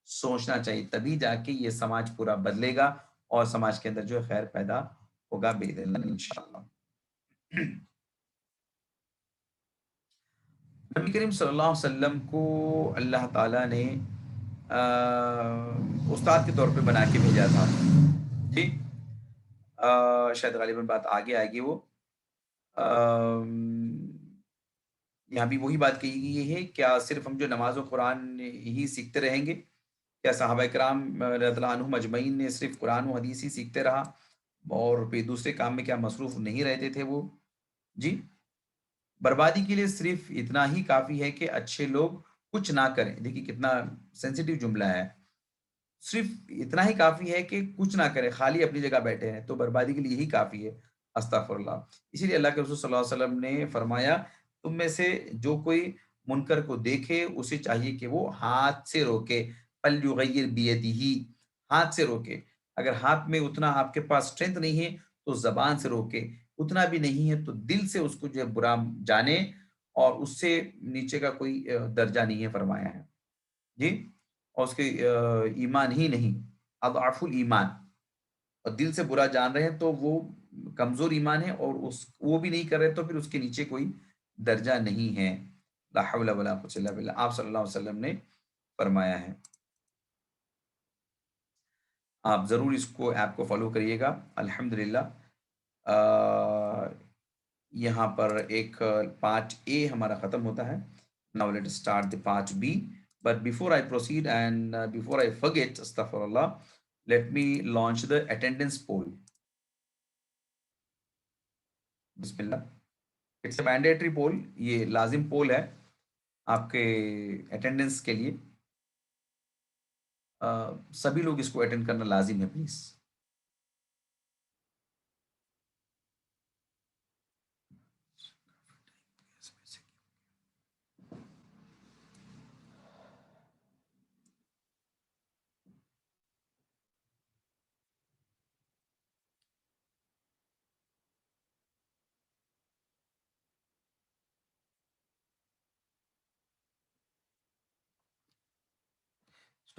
سوچنا چاہیے، تبھی جا کے یہ سماج پورا بدلے گا اور سماج کے اندر جو ہے خیر پیدا ہوگا باذن اللہ انشاءاللہ. نبی کریم صلی اللہ علیہ وسلم کو اللہ تعالیٰ نے استاد کے طور پہ بنا کے بھیجا تھا. جی. شاید غالباً بات آگے آئے گی. وہ یہاں بھی وہی بات کہی گئی ہے. کیا صرف ہم جو نماز و قرآن ہی سیکھتے رہیں گے؟ کیا صحابہ کرام رضی اللہ عنہم اجمعین نے صرف قرآن و حدیث ہی سیکھتے رہا اور پھر دوسرے کام میں کیا مصروف نہیں رہتے تھے وہ؟ جی. بربادی کے لیے صرف اتنا ہی کافی ہے کہ اچھے لوگ کچھ نہ کریں. دیکھیے کتنا سینسیٹیو جملہ ہے. صرف اتنا ہی کافی ہے کہ کچھ نہ کریں، خالی اپنی جگہ بیٹھے ہیں، تو بربادی کے لیے یہی کافی ہے. استغفر اللہ. اسی لیے اللہ کے رسول صلی اللہ علیہ وسلم نے فرمایا، تم میں سے جو کوئی منکر کو دیکھے اسے چاہیے کہ وہ ہاتھ سے روکے. فَلْيُغَيِّرْ بِيَدِهِ. ہاتھ سے روکے. اگر ہاتھ میں اتنا آپ کے پاس اسٹرینتھ نہیں ہے تو زبان سے روکے. اتنا بھی نہیں ہے تو دل سے اس کو جو ہے برا جانے، اور اس سے نیچے کا کوئی درجہ نہیں ہے فرمایا ہے. جی. اور اس کے ایمان ہی نہیں، اضعف الایمان. اور دل سے برا جان رہے ہیں تو وہ کمزور ایمان ہے، اور وہ بھی نہیں کر رہے تو پھر اس کے نیچے کوئی درجہ نہیں ہے. لا حول ولا قوة الا باللہ. آپ صلی اللہ علیہ وسلم نے فرمایا ہے. آپ ضرور اس کو ایپ کو فالو کریے گا. الحمدللہ یہاں پر ایک پارٹ اے ہمارا ختم ہوتا ہے. Now let us start the part B. But before I proceed and before I forget, astaghfirullah, let me launch the attendance poll. Bismillah. It's a mandatory poll. یہ لازم پول ہے آپ کے اٹینڈنس کے لیے. سبھی لوگ اس کو اٹینڈ کرنا لازم ہے پلیز.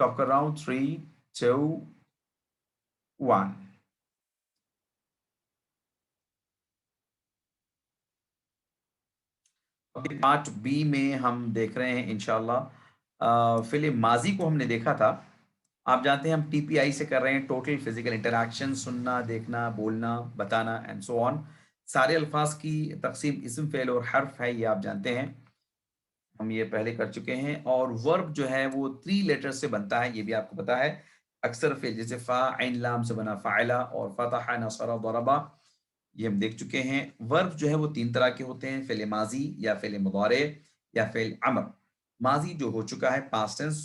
اسٹاپ کر رہا ہوں. 3 2 1. پارٹ بی میں ہم دیکھ رہے ہیں انشاءاللہ فعل ماضی کو ہم نے دیکھا تھا. آپ جانتے ہیں ہم ٹی پی آئی سے کر رہے ہیں ٹوٹل فزیکل انٹریکشن, سننا, دیکھنا, بولنا, بتانا اینڈ سو آن. سارے الفاظ کی تقسیم اسم, فعل اور حرف ہے, یہ آپ جانتے ہیں, ہم یہ پہلے کر چکے ہیں. اور ورب جو ہے وہ 3 لیٹر سے بنتا ہے, یہ بھی آپ کو پتا ہے. اکثر فعل جیسے فا عین لام سے بنا فاعلہ اور فتح نصر ضربا, یہ ہم دیکھ چکے ہیں. ورب جو ہے وہ 3 طرح کے ہوتے ہیں, فعل ماضی یا فعل مضارع یا فعل امر. ماضی جو ہو چکا ہے پاسٹ ٹینس,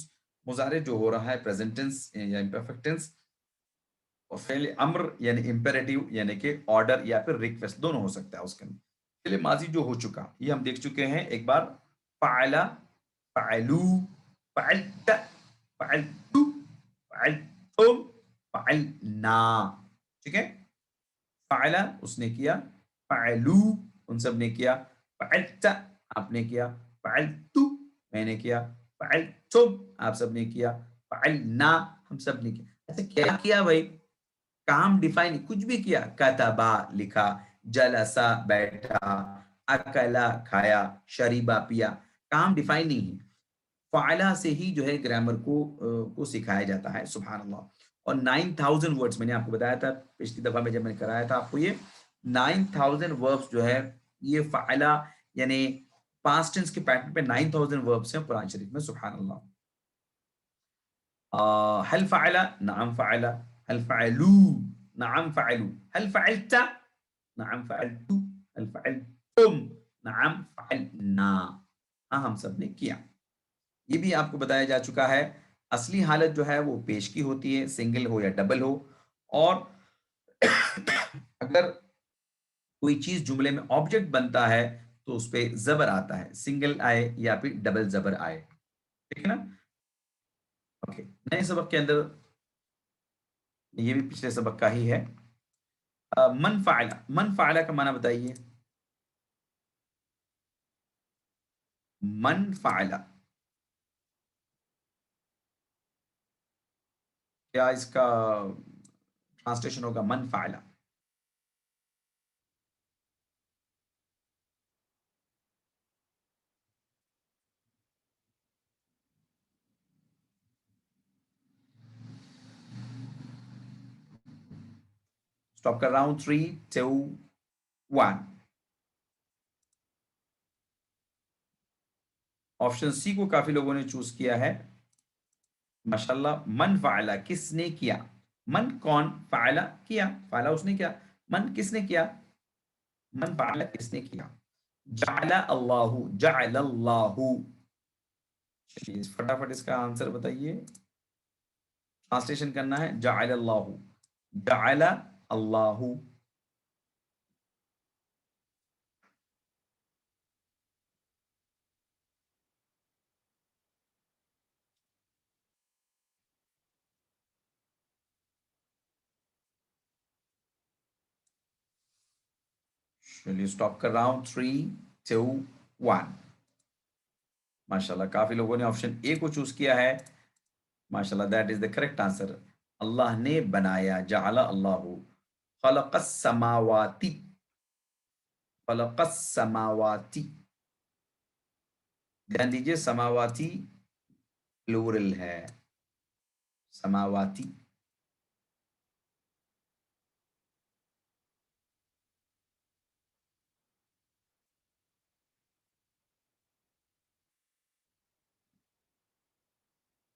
مضارع جو ہو رہا ہے پریزنٹ ٹینس یا امپرفیکٹ ٹینس, اور فعل امر یعنی امپیریٹیو یعنی کہ آرڈر یا پھر ریکویسٹ دونوں ہو سکتا ہے اس کے اندر. فعل ماضی جو ہو چکا یہ ہم دیکھ چکے ہیں ایک بار, فعل, فعلو, فعلت, فعلتو, فعلتم, فعلنا. ٹھیک ہے, فعل اس نے کیا, فعلو ان سب نے کیا, فعلت آپ نے کیا, فعلتو میں نے کیا, فعلتم آپ سب نے کیا, فعلنا ہم سب نے کیا. ایسے کیا کیا بھائی, کام ڈیفائن کچھ بھی کیا, کتبا لکھا, جلسا بیٹھا, اکلا کھایا, شریبا پیا, کام ڈیفائن نہیں ہے. فعلا سے ہی جو ہے گرامر کو سکھایا جاتا ہے. سبحان اللہ. اور 9000 ورڈز میں نے آپ کو بتایا تھا پچھلی دفعہ میں جب میں نے کرایا تھا آپ کو, یہ 9000 وربس جو ہے یہ فعلا یعنی پاسٹ ٹینس کے پیٹرن پہ 9000 وربس ہیں قرآن شریف میں. سبحان اللہ. هل فعل, نعم فعل. هل فعلوا, نعم فعلوا. هل فعلت, نعم فعلت. هل فعلتم, نعم فعلنا. ہاں ہم سب نے کیا. یہ بھی آپ کو بتایا جا چکا ہے. اصلی حالت جو ہے وہ پیش کی ہوتی ہے, سنگل ہو یا ڈبل ہو. اور اگر کوئی چیز جملے میں آبجیکٹ بنتا ہے تو اس پہ زبر آتا ہے, سنگل آئے یا پھر ڈبل زبر آئے. ٹھیک ہے نا. اوکے, نئے سبق کے اندر یہ بھی پچھلے سبق کا ہی ہے. من فعل, من فعل کا معنی بتائیے. من فعل کیا اس کا ٹرانسلیشن ہوگا؟ من فعل. اسٹاپ کر رہا ہوں. 3 2 1. آپشن سی کو کافی لوگوں نے چوز کیا ہے ماشاءاللہ. من فعل کس نے کیا, من کون, فعل کیا, فعل اس نے کیا, من کس نے کیا, من فعل کس نے کیا. جعل اللہ, جعل اللہ. فٹافٹ اس کا آنسر بتائیے. ٹرانسلیشن کرنا ہے, جعل اللہ, جعل اللہ. چلیے اسٹاپ کر رہا ہوں. 3 2 1. ماشاءاللہ کافی لوگوں نے آپشن اے کو چوز کیا ہے. ماشاءاللہ that is the correct answer. اللہ نے بنایا, جعل اللہ, خلق السماواتی, خلق السماواتی. دھیان دیجیے سماواتی پلورل ہے, سماواتی.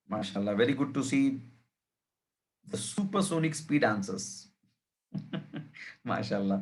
MashaAllah, very good to see the supersonic speed answers. MashaAllah.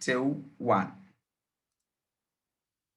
2, 1.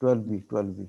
12B.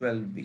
12B.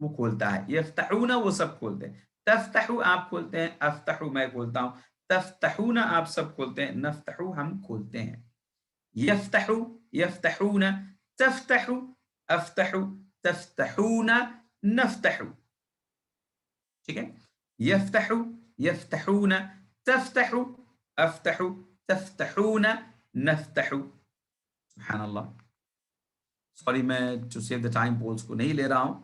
وہ کھولتا ہے. یفتحون وہ سب کھولتے ہیں. تفتحو آپ کھولتے ہیں. افتحو میں کھولتا ہوں. تفتحون آپ سب کھولتے ہیں. نفتحو ہم کھولتے ہیں. یفتحو یفتحون تفتحو افتحو تفتحون نفتحو. ٹھیک ہے. یفتحو یفتحون تفتحو افتحو تفتحون نفتحو. سبحان اللہ. سوری میں to save the time police کو نہیں لے رہا ہوں.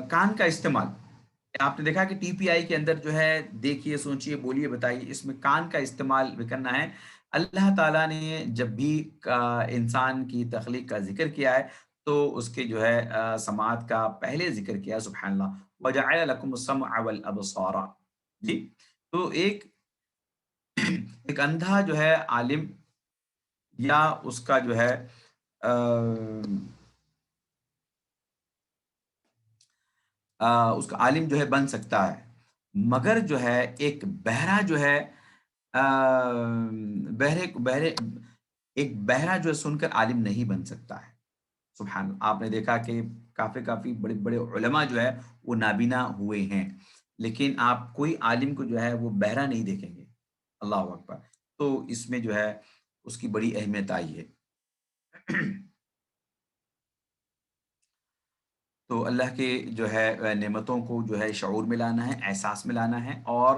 کان کا استعمال آپ نے دیکھا کہ ٹی پی آئی کے اندر جو ہے دیکھیے سوچیے بولیے بتائیے اس میں کان کا استعمال بھی کرنا ہے. اللہ تعالیٰ نے جب بھی انسان کی تخلیق کا ذکر کیا ہے تو اس کے جو ہے سماعت کا پہلے ذکر کیا ہے. سبحان اللہ. وَجَعَلَ لَكُمُ السَّمْعَ وَالْأَبْصَارَ. جی تو ایک اندھا جو ہے عالم یا اس کا جو ہے اس کا عالم جو ہے بن سکتا ہے مگر جو ہے ایک بہرا جو ہے ایک بہرا جو ہے سن کر عالم نہیں بن سکتا ہے. سبحان اللہ. آپ نے دیکھا کہ کافی بڑے بڑے علماء جو ہے وہ نابینا ہوئے ہیں لیکن آپ کوئی عالم کو جو ہے وہ بہرا نہیں دیکھیں گے. اللہ اکبر. تو اس میں جو ہے اس کی بڑی اہمیت آئی ہے. تو اللہ کے جو ہے نعمتوں کو جو ہے شعور میں لانا ہے, احساس میں لانا ہے اور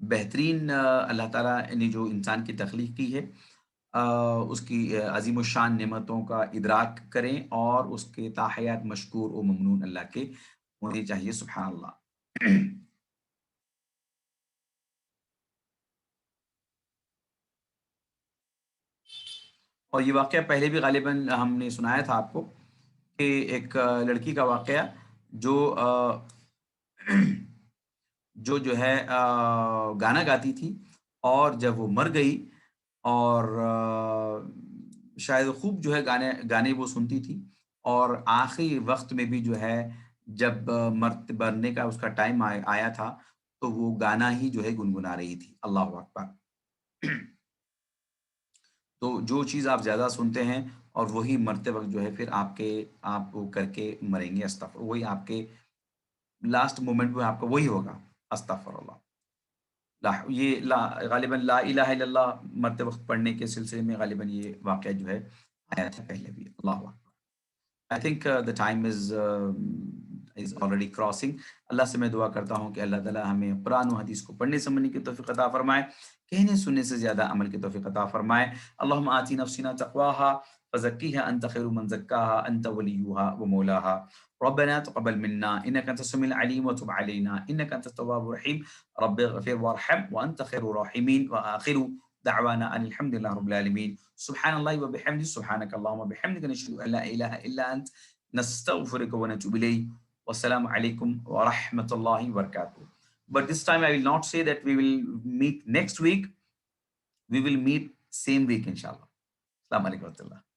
بہترین اللہ تعالیٰ نے جو انسان کی تخلیق کی ہے اس کی عظیم الشان نعمتوں کا ادراک کریں اور اس کے تاحیات مشکور و ممنون اللہ کے ہونے چاہیے. سبحان اللہ. اور یہ واقعہ پہلے بھی غالباً ہم نے سنایا تھا آپ کو کہ ایک لڑکی کا واقعہ جو ہے گانا گاتی تھی اور جب وہ مر گئی اور شاید خوب جو ہے گانے وہ سنتی تھی اور آخری وقت میں بھی جو ہے جب مرنے کا اس کا ٹائم آیا تھا تو وہ گانا ہی جو ہے گنگنا رہی تھی. اللہ اکبر. تو جو چیز آپ زیادہ سنتے ہیں اور وہی مرتے وقت جو ہے پھر آپ وہ کر کے مریں گے. استغفر. وہی آپ کے لاسٹ مومنٹ میں آپ کا وہی ہوگا. استغفر اللہ. یہ غالباً لا الہ الا اللہ مرتے وقت پڑھنے کے سلسلے میں غالباً یہ واقعہ جو ہے آیا تھا پہلے بھی. اللہ اکبر. I think the time is already crossing. اللہ سے میں دعا کرتا ہوں کہ اللہ تعالیٰ ہمیں قرآن و حدیث کو پڑھنے سمجھنے کی توفیق عطا فرمائے, کہنے سننے سے زیادہ عمل کی توفیق عطا فرمائے. اللہم آتی نفسنا تقواها فزکیها انت خیر من زکاها انت ولیها ومولاها. ربنا تقبل منا انك انت السميع العليم وتب علينا انك انت التواب الرحيم. رب اغفر وارحم وانت خير الراحمين. واخر دعوانا ان الحمد لله رب العالمين. سبحان الله وبحمده سبحانك اللهم وبحمدك نشهد ان لا اله الا انت نستغفرك ونتوب اليك. والسلام عليكم ورحمة الله وبركاته. But this time I will not say that we will meet next week. We will meet same week inshallah. Assalamu alaikum.